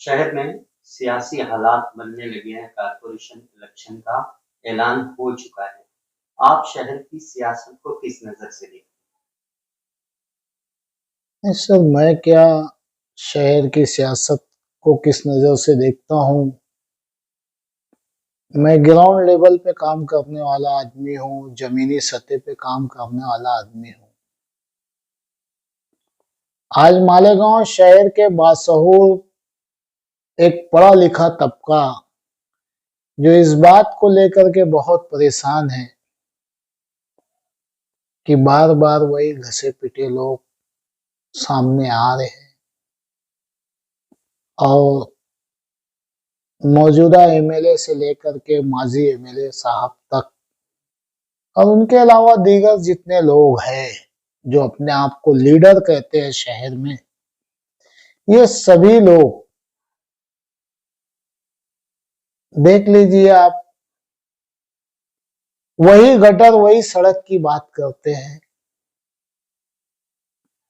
शहर में सियासी हालात बनने लगे हैं। कारपोरेशन इलेक्शन का ऐलान हो चुका है। आप शहर की सियासत को किस नजर से देखते नहीं सर, मैं क्या शहर की सियासत को किस नज़र से देखता हूँ। मैं ग्राउंड लेवल पे काम करने वाला आदमी हूँ, जमीनी सतह पे काम करने वाला आदमी हूँ। आज मालेगांव शहर के बाशऊर एक पढ़ा लिखा तबका जो इस बात को लेकर के बहुत परेशान है कि बार बार वही घसे पिटे लोग सामने आ रहे हैं और मौजूदा एमएलए से लेकर के माजी एमएलए साहब तक और उनके अलावा दीगर जितने लोग हैं जो अपने आप को लीडर कहते हैं शहर में, ये सभी लोग देख लीजिए आप, वही गटर वही सड़क की बात करते हैं।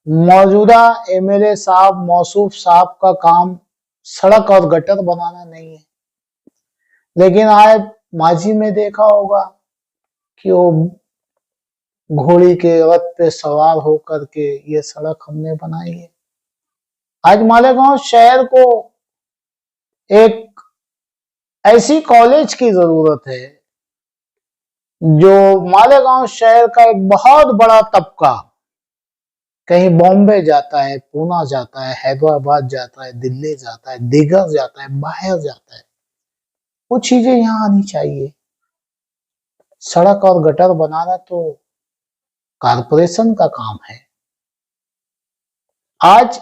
मौजूदा एमएलए साहब मौसूफ साहब का काम सड़क और गटर बनाना नहीं है, लेकिन आज माजी में देखा होगा कि वो घोड़ी के रथ पे सवार होकर के ये सड़क हमने बनाई है। आज मालेगांव शहर को एक ऐसी कॉलेज की जरूरत है जो मालेगांव शहर का एक बहुत बड़ा तबका कहीं बॉम्बे जाता है, पूना जाता है, हैदराबाद जाता है, दिल्ली जाता है, दीगर जाता है, बाहर जाता है, वो चीजें यहाँ आनी चाहिए। सड़क और गटर बनाना तो कारपोरेशन का काम है। आज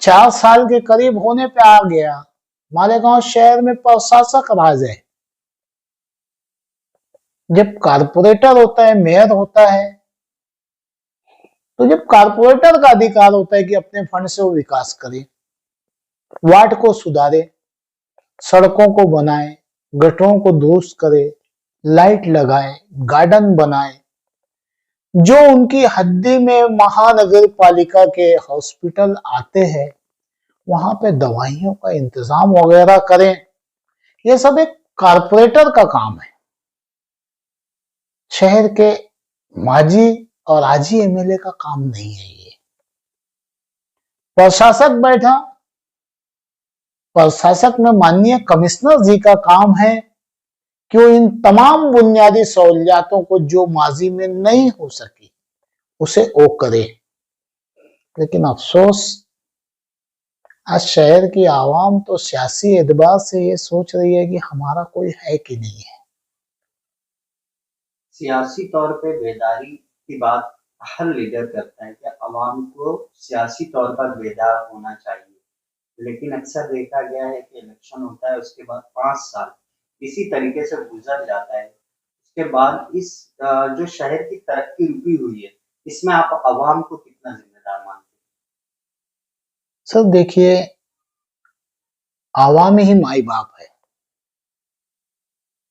4 साल के करीब होने पे आ गया, मालेगांव शहर में प्रशासक राज है। जब कारपोरेटर होता है, मेयर होता है, तो जब कारपोरेटर का अधिकार होता है कि अपने फंड से वो विकास करे, वार्ड को सुधारे, सड़कों को बनाए, गटरों को दुरुस्त करे, लाइट लगाए, गार्डन बनाए, जो उनकी हद्दी में महानगर पालिका के हॉस्पिटल आते हैं वहां पे दवाइयों का इंतजाम वगैरह करें। ये सब एक कारपोरेटर का काम है। शहर के माजी और आजी एमएलए का काम नहीं है ये। प्रशासक बैठा, प्रशासक में माननीय कमिश्नर जी का काम है कि वो इन तमाम बुनियादी सहूलियातों को जो माजी में नहीं हो सकी उसे वो करे। लेकिन अफसोस, आज शहर की आवाम तो सियासी एतबार से ये सोच रही है कि हमारा कोई है कि नहीं है। सियासी तौर पे बेदारी की बात हर लीडर करता है कि अवाम को सियासी तौर पर बेदार होना चाहिए, लेकिन अक्सर देखा गया है कि इलेक्शन होता है, उसके बाद 5 साल इसी तरीके से गुजर जाता है। उसके बाद इस जो शहर की तरक्की रुकी हुई है, इसमें आप अवाम को कितना जिम्मेदार मानते सर देखिए, आवाम ही माई बाप है।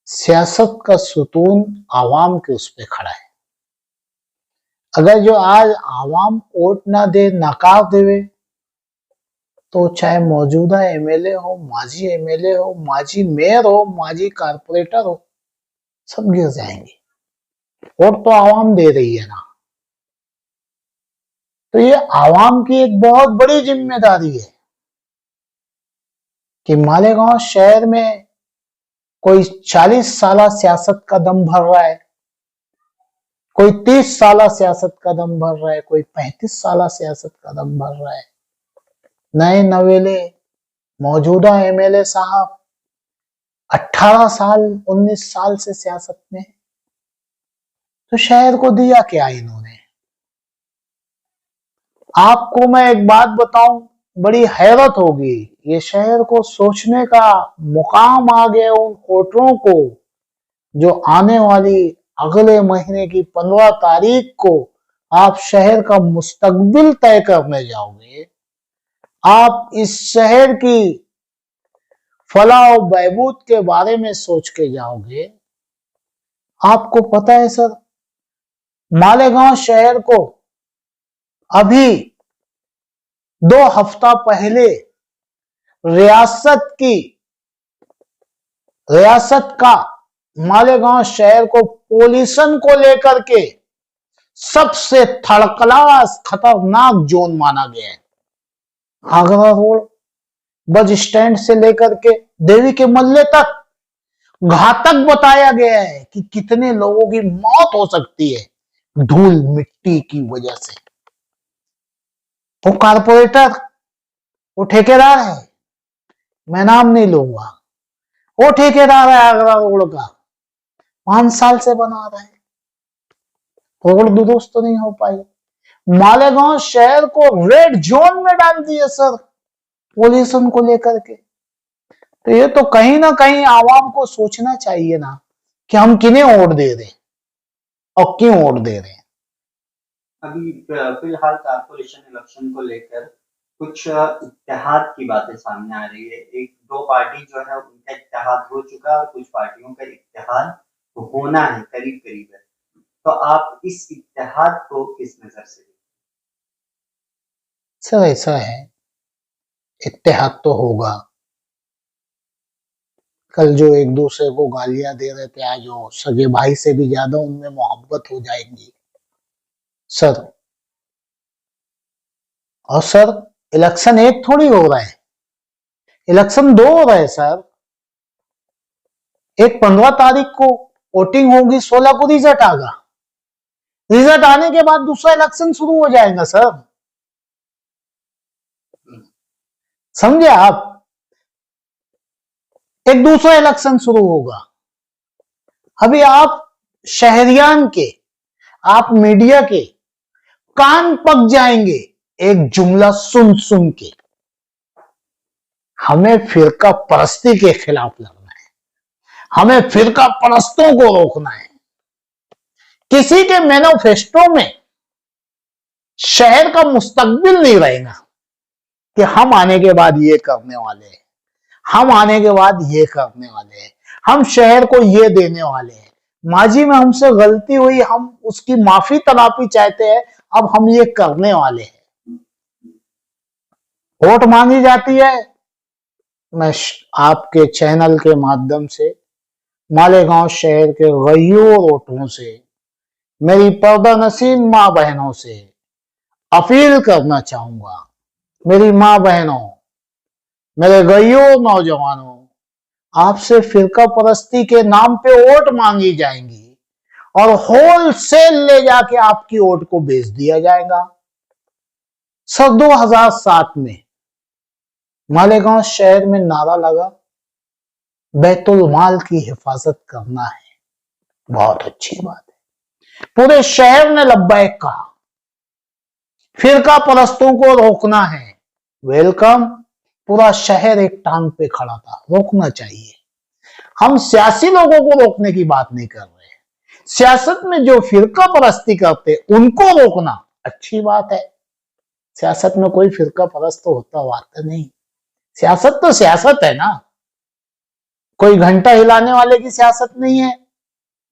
सियासत का सुतून आवाम के उस पे खड़ा है। अगर जो आज आवाम वोट ना दे, नकार देवे, तो चाहे मौजूदा एमएलए हो, माजी एमएलए हो, माजी मेयर हो, माजी कारपोरेटर हो, सब गिर जाएंगे। वोट तो आवाम दे रही है ना। तो ये आवाम की एक बहुत बड़ी जिम्मेदारी है कि मालेगांव शहर में कोई 40 साल सियासत का दम भर रहा है, कोई 30 साल सियासत का दम भर रहा है, कोई 35 साल सियासत का दम भर रहा है। नए नवेले मौजूदा एमएलए साहब 18 साल 19 साल से सियासत में, तो शहर को दिया क्या इन्होंने। आपको मैं एक बात बताऊं, बड़ी हैरत होगी। ये शहर को सोचने का मुकाम आ गया उन वोटरों को जो आने वाली अगले महीने की 15 तारीख को आप शहर का मुस्तकबिल तय करने जाओगे। आप इस शहर की फलाह और बहबूद के बारे में सोच के जाओगे। आपको पता है सर, मालेगांव शहर को अभी 2 हफ्ता पहले रियासत का मालेगांव शहर को पोल्यूशन को लेकर के सबसे थर्ड खतरनाक जोन माना गया है। आगरा रोड बस स्टैंड से लेकर के देवी के मल्ले तक घातक बताया गया है कि कितने लोगों की मौत हो सकती है धूल मिट्टी की वजह से। वो कारपोरेटर, वो ठेकेदार है, मैं नाम नहीं लूंगा, वो ठेकेदार है आगरा रोड का, 5 साल से बना रहे हैं, रोड दुरुस्त तो नहीं हो पाई। मालेगांव शहर को रेड जोन में डाल दिए सर पोल्यूशन को लेकर के। तो ये तो कहीं ना कहीं आवाम को सोचना चाहिए ना कि हम किन्हें वोट दे रहे हैं और क्यों वोट दे रहे हैं। अभी फिलहाल कारपोरेशन इलेक्शन को लेकर कुछ इत्तेहाद की बातें सामने आ रही है। एक दो पार्टी जो है उनका इत्तेहाद हो चुका है और कुछ पार्टियों का इत्तेहाद होना है, करीब करीब है। तो आप इस इत्तेहाद को किस नजर से देखते सर ऐसा है, इत्तेहाद तो होगा। कल जो एक दूसरे को गालियां दे रहे थे आज वो सगे भाई से भी ज्यादा उनमें मोहब्बत हो जाएंगी सर। और सर इलेक्शन एक थोड़ी हो रहा है, इलेक्शन 2 हो रहे हैं सर। एक 15 तारीख को वोटिंग होगी, 16 को रिजल्ट आएगा, रिजल्ट आने के बाद दूसरा इलेक्शन शुरू हो जाएगा सर, समझे आप। एक दूसरा इलेक्शन शुरू होगा। अभी आप शहरियान के, आप मीडिया के कान पक जाएंगे एक जुमला सुन सुन के। हमें फिरका परस्ती के खिलाफ लड़ना है, हमें फिरका परस्तों को रोकना है। किसी के मैनिफेस्टो में शहर का मुस्तकबिल नहीं रहेगा कि हम आने के बाद ये करने वाले हैं, हम आने के बाद ये करने वाले हैं, हम शहर को ये देने वाले हैं, माजी में हमसे गलती हुई, हम उसकी माफी तलाफी चाहते हैं, अब हम ये करने वाले हैं। वोट मांगी जाती है, मैं आपके चैनल के माध्यम से मालेगांव शहर के गयूर वोटरों से, मेरी पर्दानशीन मां बहनों से अपील करना चाहूंगा। मेरी मां बहनों, मेरे गयूर नौजवानों, आपसे फिरका परस्ती के नाम पे वोट मांगी जाएंगी और होलसेल ले जाके आपकी वोट को बेच दिया जाएगा। सर 2007 में मालेगांव शहर में नारा लगा, बैतुल माल की हिफाजत करना है। बहुत अच्छी बात है, पूरे शहर ने लब्बैक कहा। फिरका परस्तों को रोकना है, वेलकम। पूरा शहर एक टांग पे खड़ा था, रोकना चाहिए। हम सियासी लोगों को रोकने की बात नहीं कर रहे, सियासत में जो फिरका परस्ती करते उनको रोकना अच्छी बात है। सियासत में कोई फिरका परस्त तो होता बात नहीं, सियासत तो सियासत है ना, कोई घंटा हिलाने वाले की सियासत नहीं है,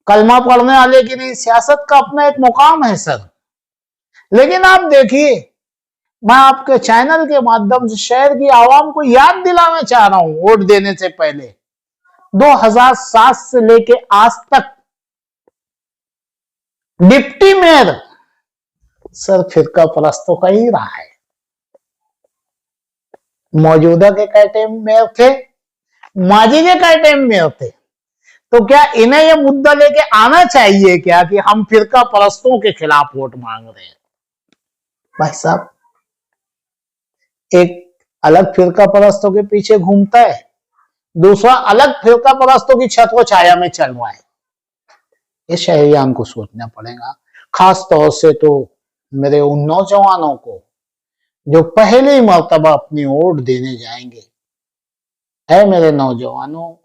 कलमा पढ़ने वाले की नहीं। सियासत का अपना एक मुकाम है सर। लेकिन आप देखिए, मैं आपके चैनल के माध्यम से शहर की आवाम को याद दिलाना चाह रहा हूं, वोट देने से पहले 2007 से लेके आज तक डिप्टी मेयर सर फिरका परस्तों का ही रहा है। मौजूदा के क्या टाइम मेयर थे, माजी के क्या टाइम मेयर थे। तो क्या इन्हें यह मुद्दा लेके आना चाहिए क्या कि हम फिरका परस्तों के खिलाफ वोट मांग रहे हैं। भाई साहब, एक अलग फिरका परस्तों के पीछे घूमता है, दूसरा अलग फिरका परस्तों की छत व छाया में चल रहा है। ये शहरियान को सोचना पड़ेगा, खास तौर से तो मेरे उन नौजवानों को जो पहली मर्तबा अपनी वोट देने जाएंगे। है मेरे नौजवानों,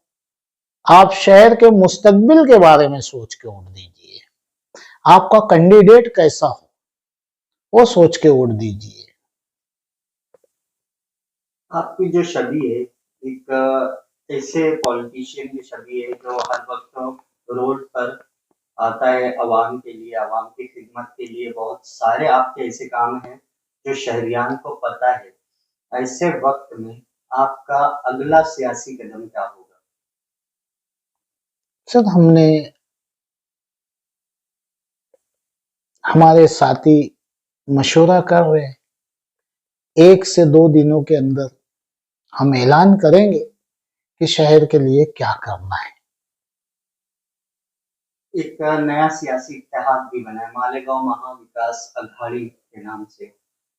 आप शहर के मुस्तकबिल के बारे में सोच के वोट दीजिए। आपका कैंडिडेट कैसा हो वो सोच के वोट दीजिए। आपकी जो छवि है एक ऐसे पॉलिटिशियन की छवि है जो हर वक्त रोड पर आता है आवाम के लिए, आवाम की खिदमत के लिए। बहुत सारे आपके ऐसे काम हैं जो शहरियान को पता है। ऐसे वक्त में आपका अगला सियासी कदम क्या होगा? सर, हमारे साथी मशवरा कर रहे हैं, 1 से 2 दिनों के अंदर हम ऐलान करेंगे कि शहर के लिए क्या करना है। एक नया सियासी इत्तेहाद भी बना है, मालेगांव महाविकास अघाड़ी के नाम से।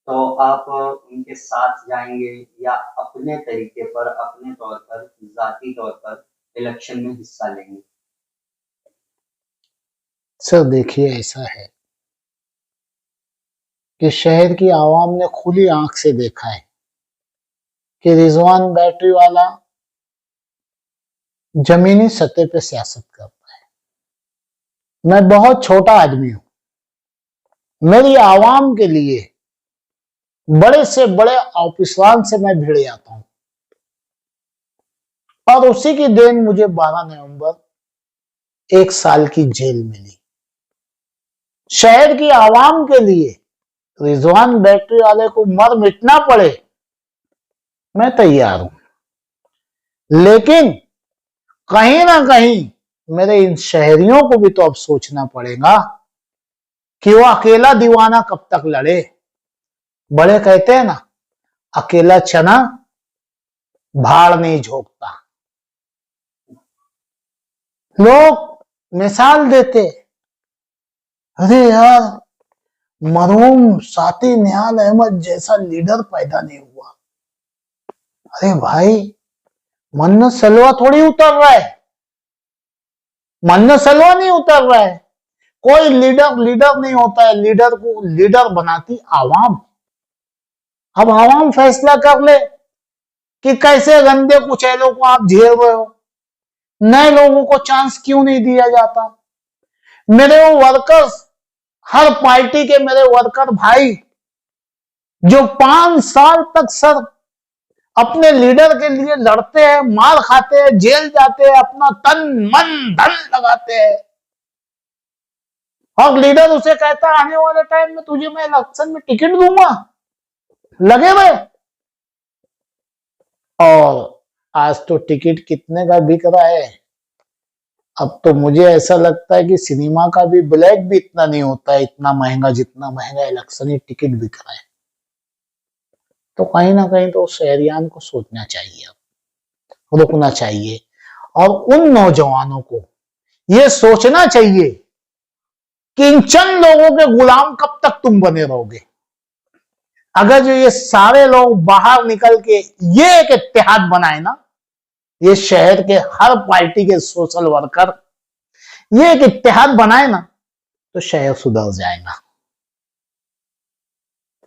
तो आप उनके साथ जाएंगे या अपने तरीके पर, अपने तौर पर, जाती तौर पर इलेक्शन में हिस्सा लेंगे? सर देखिए, ऐसा है कि शहर की आवाम ने खुली आंख से देखा है कि रिजवान बैटरी वाला जमीनी सतह पे सियासत करता है। मैं बहुत छोटा आदमी हूं, मेरी आवाम के लिए बड़े से बड़े ऑफिसरान से मैं भिड़ जाता हूं, और उसी की देन मुझे 12 नवंबर 1 साल की जेल मिली। शहर की आवाम के लिए रिजवान बैटरी वाले को मर मिटना पड़े, मैं तैयार हूं। लेकिन कहीं ना कहीं मेरे इन शहरियों को भी तो अब सोचना पड़ेगा कि वो अकेला दीवाना कब तक लड़े। बड़े कहते हैं ना, अकेला चना भाड़ नहीं झोंकता। लोग मिसाल देते, अरे यार, मरहूम साथी निहाल अहमद जैसा लीडर पैदा नहीं हुआ। अरे भाई, मन्नत सलवा थोड़ी उतर रहा है, मन्नत सलवा नहीं उतर रहा है। कोई लीडर लीडर नहीं होता है, लीडर को लीडर बनाती आवाम। अब आवाम फैसला कर ले कि कैसे गंदे कुचैलों को आप झेल रहे हो, नए लोगों को चांस क्यों नहीं दिया जाता। मेरे वो वर्कर्स, हर पार्टी के मेरे वर्कर भाई जो 5 साल तक सर अपने लीडर के लिए लड़ते हैं, मार खाते हैं, जेल जाते हैं, अपना तन मन धन लगाते हैं, और लीडर उसे कहता है आने वाले टाइम में तुझे मैं इलेक्शन में टिकट दूंगा, लगे हुए। और आज तो टिकट कितने का बिक रहा है। अब तो मुझे ऐसा लगता है कि सिनेमा का भी ब्लैक भी इतना नहीं होता है, इतना महंगा जितना महंगा इलेक्शनी टिकट बिक रहा है। तो कहीं ना कहीं तो शहरियान को सोचना चाहिए, अब रुकना चाहिए, और उन नौजवानों को यह सोचना चाहिए कि इन चंद लोगों के गुलाम कब तक तुम बने रहोगे। अगर जो ये सारे लोग बाहर निकल के ये एक इत्तेहाद बनाए ना, ये शहर के हर पार्टी के सोशल वर्कर ये एक इत्तेहाद बनाए ना, तो शहर सुधर जाएगा।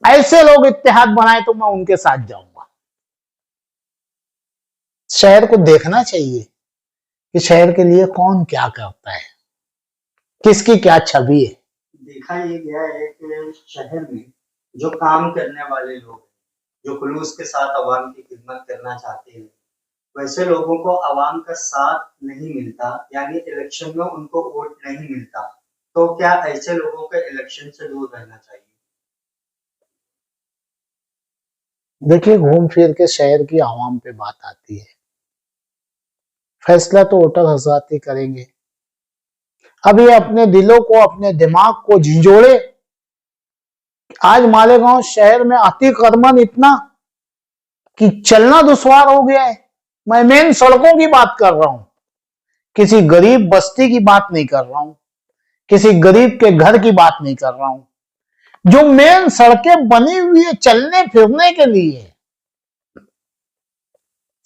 ऐसे लोग इत्तेहाद बनाए तो मैं उनके साथ जाऊंगा। शहर को देखना चाहिए कि शहर के लिए कौन क्या करता है, किसकी क्या छवि है। देखा ये गया है कि शहर में जो काम करने वाले लोग, जो खुलूस के साथ आवाम की खिदमत करना चाहते हैं, वैसे लोगों को आवाम का साथ नहीं मिलता, यानी इलेक्शन में उनको वोट नहीं मिलता। तो क्या ऐसे लोगों को इलेक्शन से दूर रहना चाहिए? देखिए, घूम फिर के शहर की आवाम पे बात आती है, फैसला तो वोटर हजरात ही करेंगे। अब ये अपने दिलों को, अपने दिमाग को झिंझोड़े। आज मालेगांव शहर में अतिक्रमण इतना कि चलना दुश्वार हो गया है। मैं मेन सड़कों की बात कर रहा हूं, किसी गरीब बस्ती की बात नहीं कर रहा हूं, किसी गरीब के घर की बात नहीं कर रहा हूं। जो मेन सड़कें बनी हुई है चलने फिरने के लिए,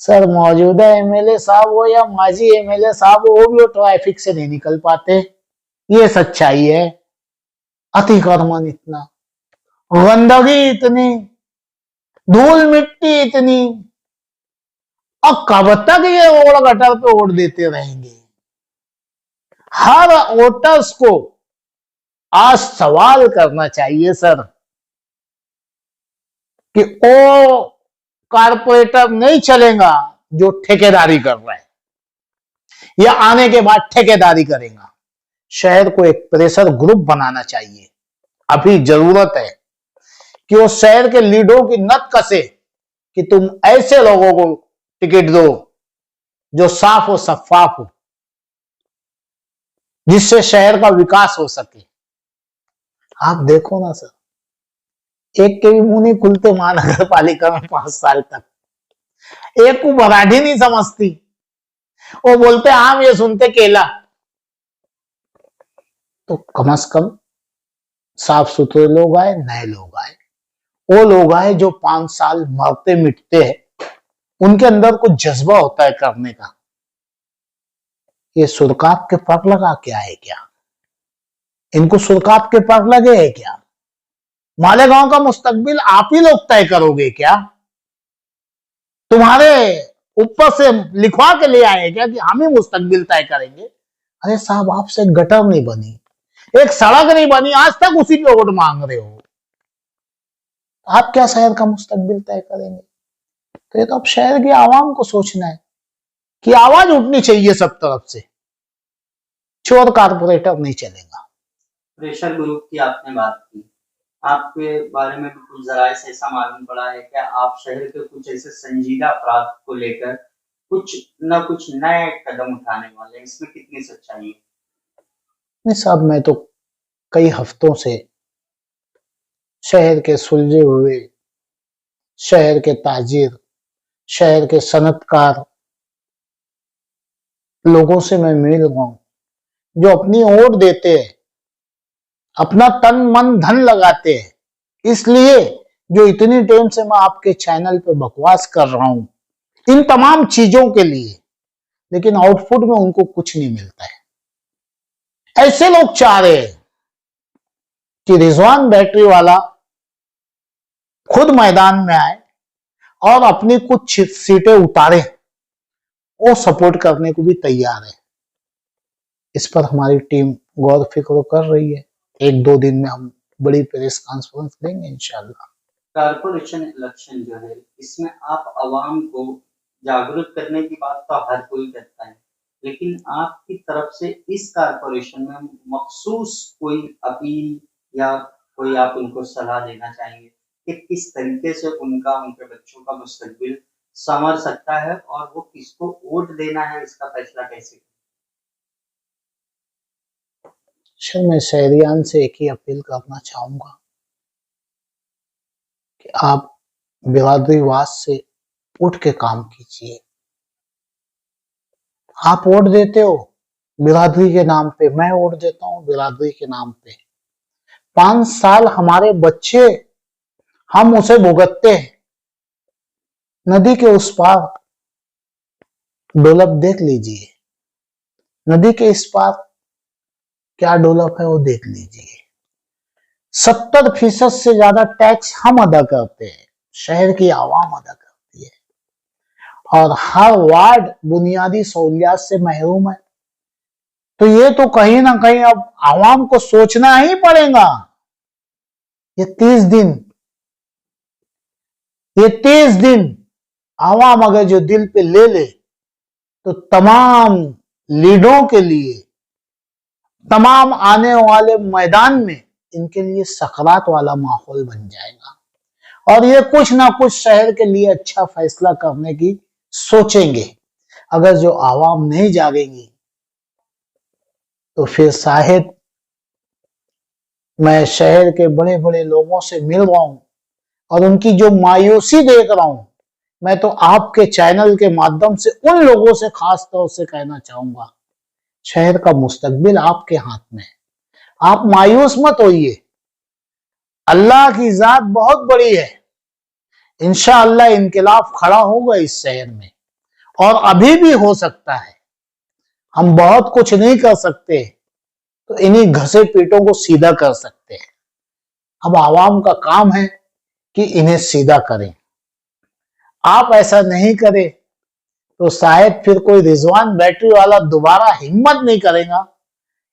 सर मौजूदा एमएलए साहब हो या माजी एमएलए साहब हो, वो भी ट्रैफिक से नहीं निकल पाते। ये सच्चाई है। अतिक्रमण इतना, गंदगी इतनी, धूल मिट्टी इतनी, और कब तक ये रोड गटर पे वोट देते रहेंगे। हर वोटर्स को आज सवाल करना चाहिए सर कि वो कारपोरेटर नहीं चलेगा जो ठेकेदारी कर रहा है या आने के बाद ठेकेदारी करेगा। शहर को एक प्रेशर ग्रुप बनाना चाहिए। अभी जरूरत है कि वो शहर के लीडरों की नस कसे, कि तुम ऐसे लोगों को टिकट दो जो साफ और शफाफ हो, जिससे शहर का विकास हो सके। आप देखो ना सर, एक के भी मुंह नहीं खुलते महानगर पालिका में 5 साल तक, एक को मराठी नहीं समझती, वो बोलते आम, ये सुनते केला। तो कम से कम साफ सुथरे लोग आए, नए लोग आए, वो लोग आए जो 5 साल मरते मिटते हैं, उनके अंदर कुछ जज्बा होता है करने का। ये सुरकात के पर लगा क्या है क्या? इनको सुरकात के पर लगे है क्या? मालेगांव का मुस्तकबिल आप ही लोग तय करोगे क्या? तुम्हारे ऊपर से लिखवा के ले आए क्या कि हम ही मुस्तकबिल तय करेंगे? अरे साहब, आपसे गटर नहीं बनी, एक सड़क नहीं बनी, आज तक उसी पे वोट मांग रहे हो। आप क्या शहर का मुस्तकबिल तय करेंगे? तो ये तो अब शहर की आवाम को सोचना है कि आवाज उठनी चाहिए सब तरफ से। चोर कारपोरेटर नहीं चलेगा। प्रेशर ग्रुप की आपने बात की, आपके बारे में भी कुछ जराये से ऐसा मालूम पड़ा है क्या आप शहर के कुछ ऐसे संजीदा अपराध को लेकर कुछ न कुछ नए कदम उठाने वाले हैं? इसमें कितनी सच्चाई है? नहीं साहब, मैं तो कई हफ्तों से शहर के सुलझे हुए, शहर के ताजिर, शहर के सनतकार लोगों से मैं मिल रहा हूं, जो अपनी वोट देते हैं, अपना तन मन धन लगाते हैं। इसलिए जो इतनी टाइम से मैं आपके चैनल पे बकवास कर रहा हूं इन तमाम चीजों के लिए, लेकिन आउटपुट में उनको कुछ नहीं मिलता है। ऐसे लोग चाह रहे हैं कि रिजवान बैटरी वाला खुद मैदान में आए और अपनी कुछ सीटें उतारे, वो सपोर्ट करने को भी तैयार है। इस पर हमारी टीम गौर फिक्र कर रही है। 1-2 दिन में हम बड़ी प्रेस कॉन्फ्रेंस देंगे इंशाल्लाह। कारपोरेशन इलेक्शन जो है, इसमें आप आवाम को जागरूक करने की बात तो हर कोई करता है, लेकिन आपकी तरफ से इस कारपोरेशन में मखसूस कोई अपील या कोई आप उनको सलाह देना चाहेंगे कि किस तरीके से उनके बच्चों का मुस्तकबिल संवर सकता है और वो किसको वोट देना है, इसका फैसला कैसे करें? सर, मैं शहरियान से एक ही अपील करना चाहूंगा कि आप बिरादरीवाद से उठ के काम कीजिए। आप वोट देते हो बिरादरी के नाम पे, मैं वोट देता हूं बिरादरी के नाम पे। 5 साल हमारे बच्चे, हम उसे भुगतते हैं। नदी के उस पार डेवलप देख लीजिए, नदी के इस पार क्या डेवलप है वो देख लीजिए। 70% से ज्यादा टैक्स हम अदा करते हैं, शहर की आवाम अदा करती है, और हर वार्ड बुनियादी सहूलियात से महरूम है। तो ये तो कहीं ना कहीं अब आवाम को सोचना ही पड़ेगा। ये 30 दिन आवाम अगर जो दिल पे ले ले, तो तमाम लीडरों के लिए, तमाम आने वाले मैदान में इनके लिए सकरात वाला माहौल बन जाएगा और ये कुछ ना कुछ शहर के लिए अच्छा फैसला करने की सोचेंगे। अगर जो आवाम नहीं जागेगी तो फिर शायद, मैं शहर के बड़े बड़े लोगों से मिल रहा हूं और उनकी जो मायूसी देख रहा हूं, मैं तो आपके चैनल के माध्यम से उन लोगों से खास तौर से कहना चाहूंगा, शहर का मुस्तकबिल आपके हाथ में है। आप मायूस मत होइए, अल्लाह की जात बहुत बड़ी है। इंशाअल्लाह इनकलाब खड़ा होगा इस शहर में, और अभी भी हो सकता है। हम बहुत कुछ नहीं कर सकते, तो इन्हीं घसे पीटों को सीधा कर सकते हैं। अब आवाम का काम है कि इन्हें सीधा करें। आप ऐसा नहीं करें तो शायद फिर कोई रिजवान बैटरी वाला दोबारा हिम्मत नहीं करेगा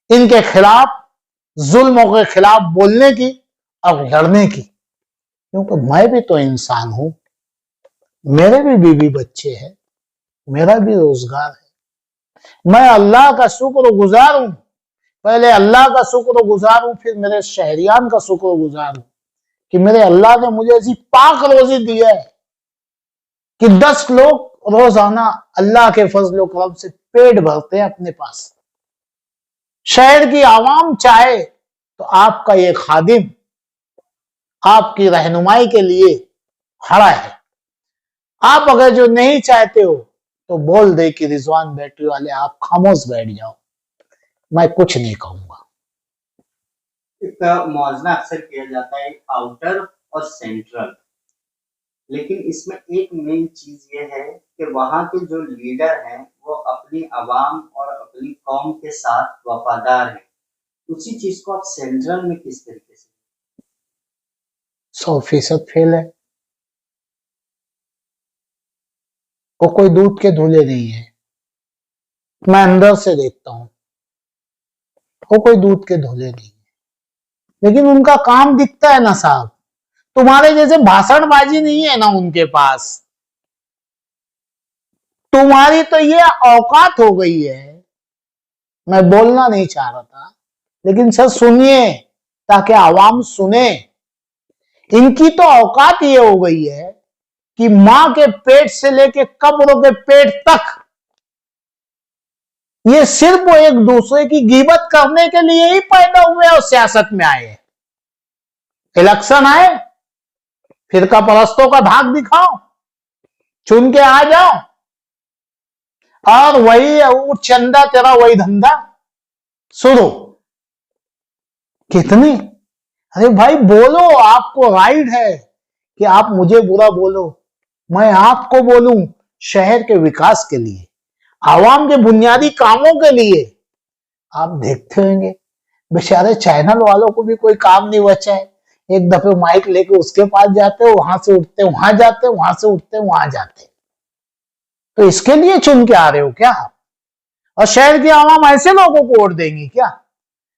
इनके खिलाफ, जुल्मों के खिलाफ बोलने की और लड़ने की। क्योंकि मैं भी तो इंसान हूं, मेरे भी बीवी बच्चे हैं, मेरा भी रोजगार है। मैं अल्लाह का शुक्रगुजार हूं, पहले अल्लाह का शुक्रगुजार हूं, फिर मेरे शहरियान का शुक्रगुजार हूं कि मेरे अल्लाह ने मुझे ऐसी पाक रोजी दी है कि 10 लोग रोजाना अल्लाह के फजल करम से पेट भरते हैं अपने पास। शहर की आवाम चाहे तो आपका ये खादिम आपकी रहनुमाई के लिए खड़ा है। आप अगर जो नहीं चाहते हो तो बोल दे कि रिजवान बैटरी वाले आप खामोश बैठ जाओ, मैं कुछ नहीं कहूंगा। एक मुआवजा अक्सर किया जाता है आउटर और सेंट्रल, लेकिन इसमें एक मेन चीज ये है कि वहाँ के जो लीडर हैं वो अपनी आवाम और अपनी कौम के साथ वफादार हैं। उसी चीज को आप सेंट्रल में किस तरीके से? 100% फेल है। वो कोई दूध के धुले नहीं है, मैं अंदर से देखता हूं, वो कोई दूध के धुले नहीं है, लेकिन उनका काम दिखता है ना साहब। तुम्हारे जैसे भाषणबाजी नहीं है ना उनके पास। तुम्हारी तो ये औकात हो गई है, मैं बोलना नहीं चाह रहा था, लेकिन सर सुनिए ताकि आवाम सुने। इनकी तो औकात ये हो गई है कि मां के पेट से लेके कब्रों के पेट तक ये सिर्फ एक दूसरे की गीबत करने के लिए ही पैदा हुए और सियासत में आए। इलेक्शन आए, फिरका परस्तों का धाक दिखाओ, चुन के आ जाओ, और वही चंदा तेरा वही धंधा शुरू। कितनी, अरे भाई बोलो, आपको राइट है कि आप मुझे बुरा बोलो, मैं आपको बोलूं शहर के विकास के लिए, आवाम के बुनियादी कामों के लिए। आप देखते होंगे बेचारे चैनल वालों को भी कोई काम नहीं बचा है। एक दफे माइक लेके उसके पास जाते, वहां से उठते वहां जाते, वहां से उठते वहां जाते। तो इसके लिए चुन के आ रहे हो क्या? और शहर की आवाम ऐसे लोगों को वोट देंगी क्या?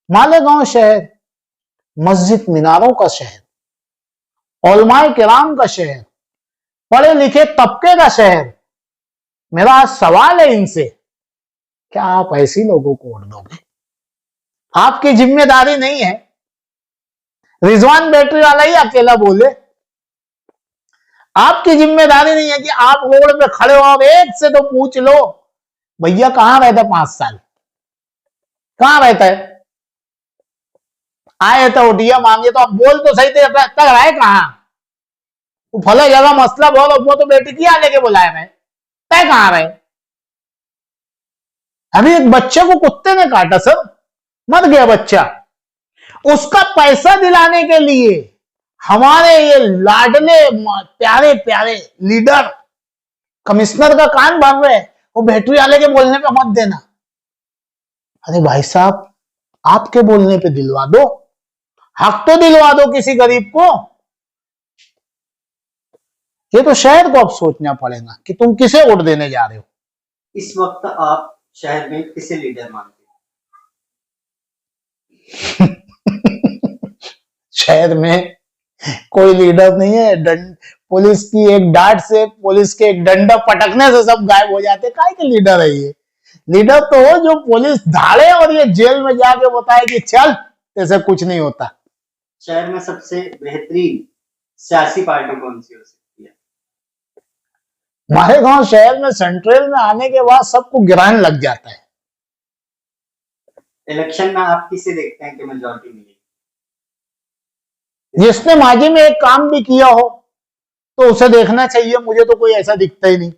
मालेगांव शहर मस्जिद मीनारों का शहर, उलमाए किराम का शहर, पढ़े लिखे तबके का शहर। मेरा आज सवाल है इनसे, क्या आप ऐसी लोगों को वोट दोगे? आपकी जिम्मेदारी नहीं है। रिजवान बैटरी वाला ही अकेला बोले, आपकी जिम्मेदारी नहीं है कि आप रोड पे खड़े हो और एक से तो पूछ लो भैया कहां रहता 5 साल, कहां रहता है? आए तो ओटीएम मांगे तो आप बोल तो सही थे, तक रहे कहां? वो फला जगह मसला बोलो, वो तो बेटी की लेके बुलाए मैं, तय कहां रहे? अभी एक बच्चे को कुत्ते ने काटा सर, मर गया बच्चा। उसका पैसा दिलाने के लिए हमारे ये लाडले प्यारे प्यारे लीडर कमिश्नर का कान भर रहे, वो बैटरी वाले के बोलने पे मत देना। अरे भाई साहब, आपके बोलने पे दिलवा दो, हक तो दिलवा दो किसी गरीब को। ये तो शहर को अब सोचना पड़ेगा कि तुम किसे वोट देने जा रहे हो। इस वक्त आप शहर में किसे लीडर मानते हैं? शहर में कोई लीडर नहीं है। पुलिस की एक डांट से, पुलिस के एक डंडा पटकने से सब गायब हो जाते। काय के लीडर है ये? लीडर तो हो जो पुलिस धाड़े और ये जेल में जाके बताए कि चल ऐसे कुछ नहीं होता। शहर में सबसे बेहतरीन सियासी पार्टी कौन सी हो सकती है? हमारे गांव शहर में सेंट्रल में आने के बाद सबको गिरान लग जाता है। इलेक्शन में आप किसे देखते हैं कि मेजॉरिटी मिलेगी? जिसने माजी में एक काम भी किया हो तो उसे देखना चाहिए, मुझे तो कोई ऐसा दिखता ही नहीं।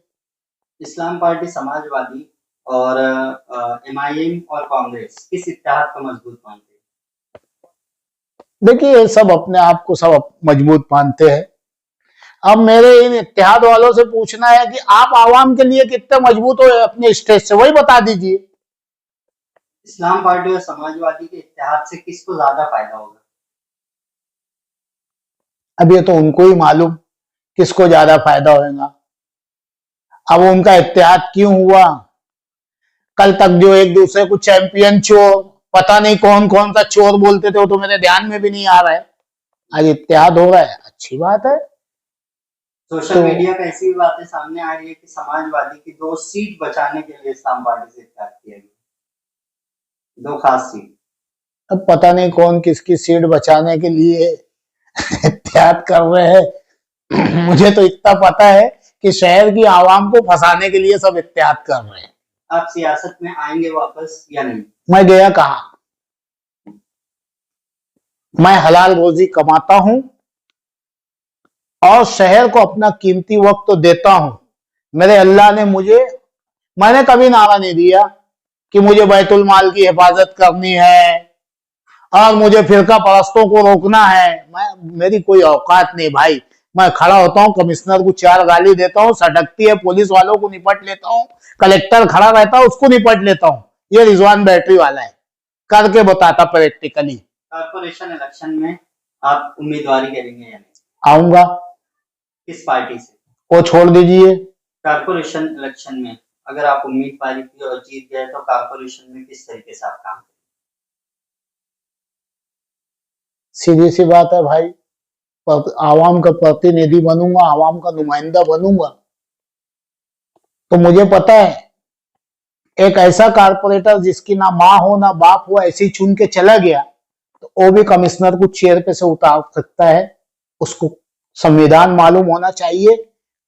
इस्लाम पार्टी, समाजवादी और एमआईएम और कांग्रेस किस इत्तेहाद को मजबूत मानते हैं? देखिए ये सब अपने आप को सब मजबूत मानते हैं। अब मेरे इन इत्तेहाद वालों से पूछना है कि आप आवाम के लिए कितने मजबूत हो अपने स्टेज से, वही बता दीजिए। इस्लाम पार्टी और समाजवादी के इत्तेहाद से किसको ज्यादा फायदा होगा? अब ये तो उनको ही मालूम किसको ज्यादा फायदा होगा। अब उनका इत्तेहाद क्यों हुआ? कल तक जो एक दूसरे को चैंपियन चोर, पता नहीं कौन कौन सा चोर बोलते थे, वो तो मेरे ध्यान में भी नहीं आ रहा है। आज इत्तेहाद हो रहा है, अच्छी बात है। सोशल मीडिया पे ऐसी बातें सामने आ रही है कि समाजवादी की 2 सीट बचाने के लिए इस्लाम पार्टी से इत्तेहाद किया गया, 2 खास सीट। अब पता नहीं कौन किसकी सीट बचाने के लिए इत्तेहाद कर रहे हैं। मुझे तो इतना पता है कि शहर की आवाम को फंसाने के लिए सब एहतियात कर रहे हैं। आप सियासत में आएंगे वापस या नहीं? मैं गया कहा, मैं हलाल रोजी कमाता हूं और शहर को अपना कीमती वक्त तो देता हूं। मेरे अल्लाह ने मैंने कभी नारा नहीं दिया कि मुझे बैतुल माल की हिफाजत करनी है और मुझे फिरका परस्तों को रोकना है। मेरी कोई औकात नहीं भाई। मैं खड़ा होता हूं, कमिश्नर को 4 गाली देता हूं, सटकती है पुलिस वालों को निपट लेता हूं, कलेक्टर खड़ा रहता है उसको निपट लेता हूं। ये रिजवान बैटरी वाला है, करके बताता प्रैक्टिकली। कारपोरेशन इलेक्शन में आप उम्मीदवारी करेंगे या नहीं? आऊंगा। किस पार्टी से? वो छोड़ दीजिए। कारपोरेशन इलेक्शन में अगर आप उम्मीदवारी की और जीत गए तो कारपोरेशन में किस तरीके से आप काम करेंगे? सीधी सी बात है भाई, आवाम का प्रतिनिधि बनूंगा, आवाम का नुमाइंदा बनूंगा। तो मुझे पता है एक ऐसा कारपोरेटर जिसकी ना माँ हो ना बाप हो, ऐसे ही चुन के चला गया तो वो भी कमिश्नर को चेयर पे से उतार सकता है। उसको संविधान मालूम होना चाहिए,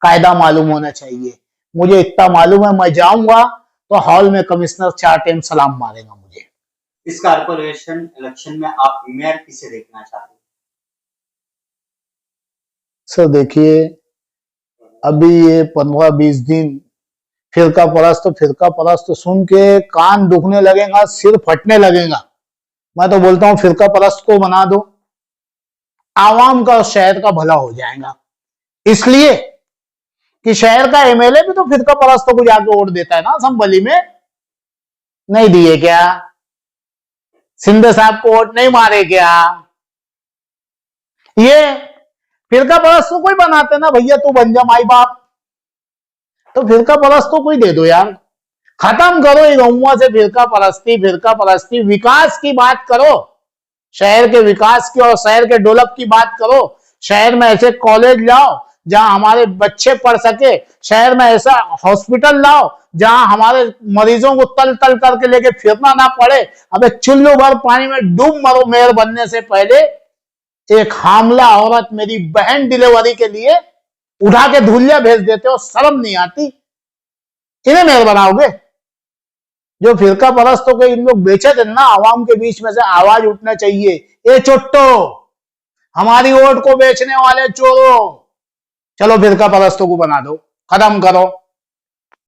कायदा मालूम होना चाहिए। मुझे इतना मालूम है, मैं जाऊंगा तो हॉल में कमिश्नर 4 टाइम सलाम मारेगा मुझे। इस कारपोरेशन इलेक्शन में आप मेयर किसे देखना चाहते हैं? सर देखिए, अभी ये 15-20 दिन फिरका परस्त सुन के कान दुखने लगेगा, सिर फटने लगेगा। मैं तो बोलता हूं फिरका परस्त को बना दो, आवाम का और शहर का भला हो जाएगा। इसलिए कि शहर का एमएलए भी तो फिरका परस्तों को जाके वोट देता है ना असम्बली में। नहीं दिए क्या? सिंधे साहब को वोट नहीं मारे क्या? ये फिरका परस्तों को ही बनाते ना, भैया तू बन जा माई बाप, तो फिरका परस्तों को ही दे दो यार। खत्म करो ये गौवा से फिरका परस्ती, विकास की बात करो, शहर के विकास की और शहर के डेवलप की बात करो। शहर में ऐसे कॉलेज लाओ जहां हमारे बच्चे पढ़ सके, शहर में ऐसा हॉस्पिटल लाओ जहां हमारे मरीजों को तल तल करके लेके फिरना ना पड़े। अबे चुल्लू भर पानी में डूब मरो मेयर बनने से पहले। एक हामला औरत मेरी बहन डिलीवरी के लिए उठा के धुलिया भेज देते हो, शर्म नहीं आती? इन्हें मेयर बनाओगे? जो फिरका परस्तों के इन लोग बेचे थे ना, आवाम के बीच में से आवाज उठना चाहिए, ए चुट्टो, हमारी वोट को बेचने वाले चोरों, चलो फिरका परस्तों को बना दो, खत्म करो।